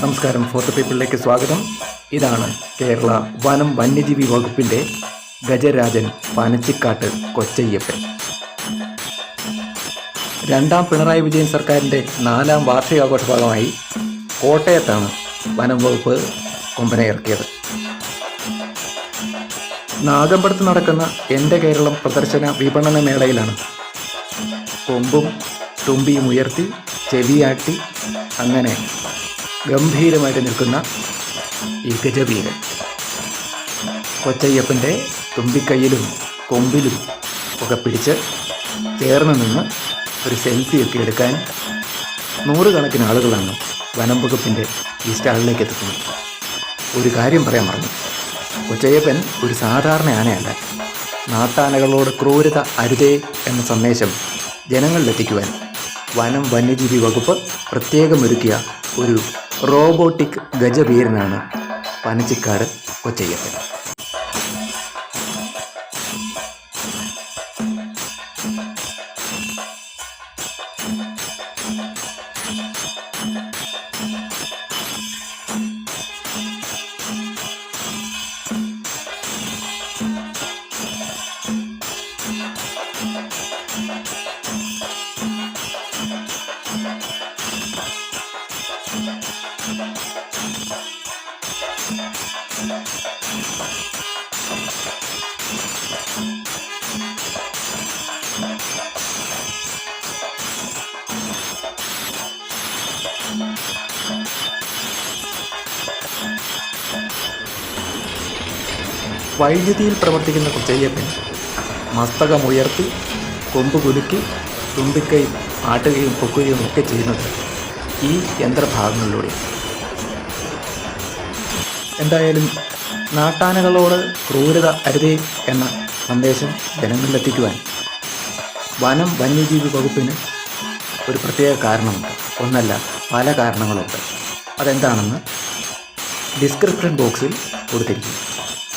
നമസ്കാരം. ഫോർത്ത് പീപ്പിളിലേക്ക് സ്വാഗതം. ഇതാണ് കേരള വനം വന്യജീവി വകുപ്പിൻ്റെ ഗജരാജൻ പനച്ചിക്കാട്ട് കൊച്ചയ്യപ്പൻ. രണ്ടാം പിണറായി വിജയൻ സർക്കാരിൻ്റെ 4ാം വാർഷികാഘോഷ ഭാഗമായി കോട്ടയത്താണ് വനം വകുപ്പ് കൊമ്പനെ ഇറക്കിയത്. നാഗമ്പടത്ത് നടക്കുന്ന എൻ്റെ കേരളം പ്രദർശന വിപണന മേളയിലാണ് കൊമ്പും തുമ്പിയും ഉയർത്തി ചെവിയാട്ടി അങ്ങനെ ഗംഭീരമായിട്ട് നിൽക്കുന്ന ഈ ഗജവീരൻ കൊച്ചയ്യപ്പൻ്റെ തുമ്പിക്കൈയിലും കൊമ്പിലും ഒക്കെ പിടിച്ച് ചേർന്ന് നിന്ന് ഒരു സെൽഫിയൊക്കെ എടുക്കാൻ നൂറുകണക്കിന് ആളുകളാണ് വനം വകുപ്പിൻ്റെ ഈ സ്റ്റാളിലേക്ക് എത്തുന്നത്. ഒരു കാര്യം പറയാൻ മറന്നു. കൊച്ചയ്യപ്പൻ ഒരു സാധാരണ ആനയല്ല. നാട്ടാനകളോട് ക്രൂരത അരുതേ എന്ന സന്ദേശം ജനങ്ങളിലെത്തിക്കുവാൻ വനം വന്യജീവി വകുപ്പ് പ്രത്യേകം ഒരുക്കിയ ഒരു റോബോട്ടിക് ഗജവീരനാണ് പനച്ചിക്കാട് കൊച്ചയ്യപ്പൻ. വൈദ്യുതിയിൽ പ്രവർത്തിക്കുന്ന കൊച്ചയ്യപ്പൻ മസ്തകമുയർത്തി കൊമ്പ് കുലുക്കി തുമ്പിക്കൈ ആട്ടുകയും പൊക്കുകയും ഒക്കെ ചെയ്യുന്നത് ഈ യന്ത്രഭാഗങ്ങളിലൂടെ. എന്തായാലും നാട്ടാനകളോട് ക്രൂരത അരുതേ എന്ന സന്ദേശം ജനങ്ങളിലെത്തിക്കുവാൻ വനം വന്യജീവി വകുപ്പിന് ഒരു പ്രത്യേക കാരണമുണ്ട്. ഒന്നല്ല, പല കാരണങ്ങളുണ്ട്. അതെന്താണെന്ന് ഡിസ്ക്രിപ്ഷൻ ബോക്സിൽ കൊടുത്തിരിക്കും.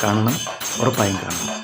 കാണണം, ഉറപ്പായും കാണണം.